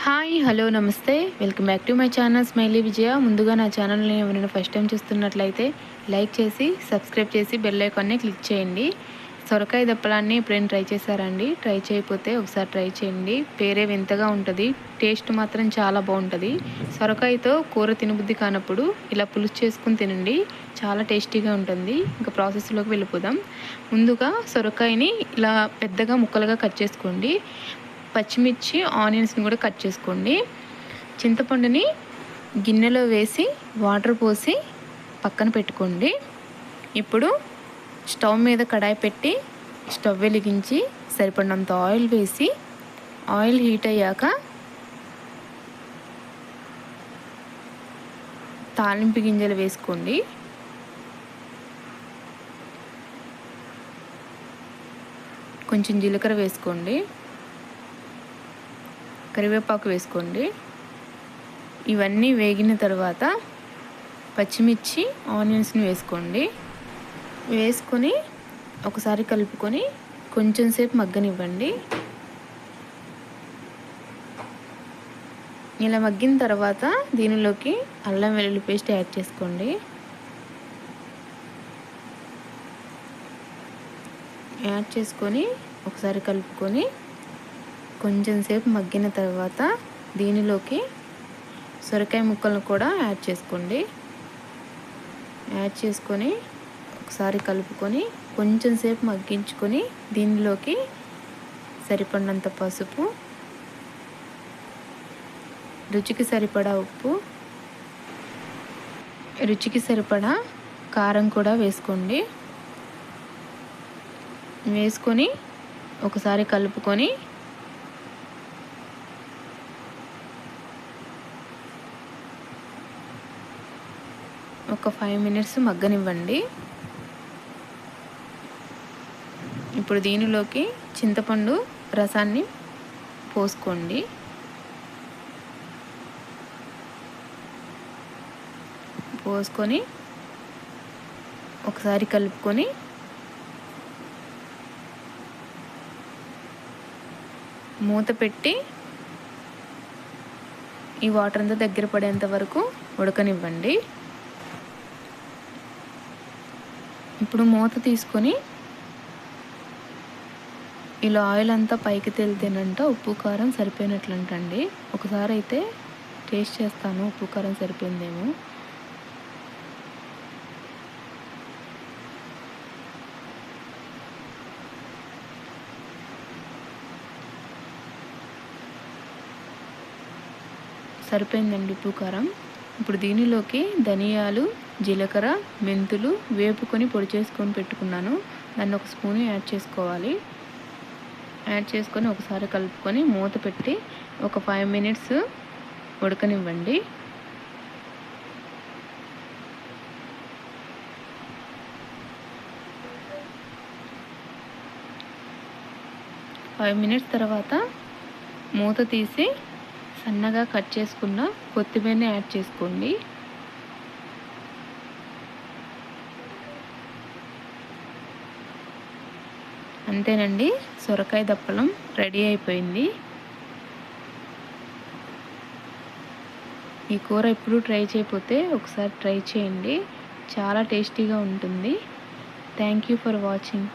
Hi hello నమస్తే welcome back to my channel Smiley Vijaya. ముందుగా నా ఛానల్ని ఎవరైనా ఫస్ట్ టైం చూస్తున్నట్లయితే లైక్ చేసి సబ్స్క్రైబ్ చేసి బెల్ ఐకాన్ని క్లిక్ చేయండి. సొరకాయ దప్పలాన్ని ఎప్పుడైనా ట్రై చేశారండి? ట్రై చేయకపోతే ఒకసారి ట్రై చేయండి. పేరే వింతగా ఉంటుంది, టేస్ట్ మాత్రం చాలా బాగుంటుంది. సొరకాయతో కూర తినబుద్ధి కానప్పుడు ఇలా పులుసు చేసుకుని తినండి, చాలా టేస్టీగా ఉంటుంది. ఇంకా ప్రాసెస్లోకి వెళ్ళిపోదాం. ముందుగా సొరకాయని ఇలా పెద్దగా ముక్కలుగా కట్ చేసుకోండి. పచ్చిమిర్చి ఆనియన్స్ని కూడా కట్ చేసుకోండి. చింతపండుని గిన్నెలో వేసి వాటర్ పోసి పక్కన పెట్టుకోండి. ఇప్పుడు స్టవ్ మీద కడాయి పెట్టి స్టవ్ వెలిగించి సరిపడినంత ఆయిల్ వేసి ఆయిల్ హీట్ అయ్యాక తాలింపు గింజలు వేసుకోండి. కొంచెం జీలకర్ర వేసుకోండి, కరివేపాకు వేసుకోండి. ఇవన్నీ వేగిన తర్వాత పచ్చిమిర్చి ఆనియన్స్ని వేసుకోండి. వేసుకొని ఒకసారి కలుపుకొని కొంచెం సేపు మగ్గనివ్వండి. ఇలా మగ్గిన తర్వాత దీనిలోకి అల్లం వెల్లుల్లి పేస్ట్ యాడ్ చేసుకోండి. యాడ్ చేసుకొని ఒకసారి కలుపుకొని కొంచెం సేపు మగ్గిన తర్వాత దీనిలోకి సొరకాయ ముక్కలను కూడా యాడ్ చేసుకోండి. యాడ్ చేసుకొని ఒకసారి కలుపుకొని కొంచెం సేపు మగ్గించుకొని దీనిలోకి సరిపడినంత పసుపు, రుచికి సరిపడా ఉప్పు, రుచికి సరిపడా కారం కూడా వేసుకోండి. వేసుకొని ఒకసారి కలుపుకొని ఒక 5 మినిట్స్ మగ్గనివ్వండి. ఇప్పుడు దీనిలోకి చింతపండు రసాన్ని పోసుకోండి. పోసుకొని ఒకసారి కలుపుకొని మూత పెట్టి ఈ వాటర్ అంతా దగ్గర పడేంత వరకు ఉడకనివ్వండి. ఇప్పుడు మూత తీసుకొని ఇలా ఆయిల్ అంతా పైకి తేలితేనంట ఉప్పు కారం సరిపోయినట్లంటండి. ఒకసారి అయితే టేస్ట్ చేస్తాను, ఉప్పు కారం సరిపోయిందేమో. సరిపోయిందండి ఉప్పు కారం. ఇప్పుడు దీనిలోకి ధనియాలు, జీలకర్ర, మెంతులు వేపుకొని పొడి చేసుకొని పెట్టుకున్నాను, దాన్ని ఒక స్పూన్ యాడ్ చేసుకోవాలి. యాడ్ చేసుకొని ఒకసారి కలుపుకొని మూత పెట్టి ఒక 5 మినిట్స్ ఉడకనివ్వండి. తర్వాత మూత తీసి సన్నగా కట్ చేసుకున్న కొత్తిమీరని యాడ్ చేసుకోండి. అంతేనండి, సొరకాయ దప్పలం రెడీ అయిపోయింది. ఈ కూర ఎప్పుడూ ట్రై చేయకపోతే ఒకసారి ట్రై చేయండి, చాలా టేస్టీగా ఉంటుంది. Thank you for watching.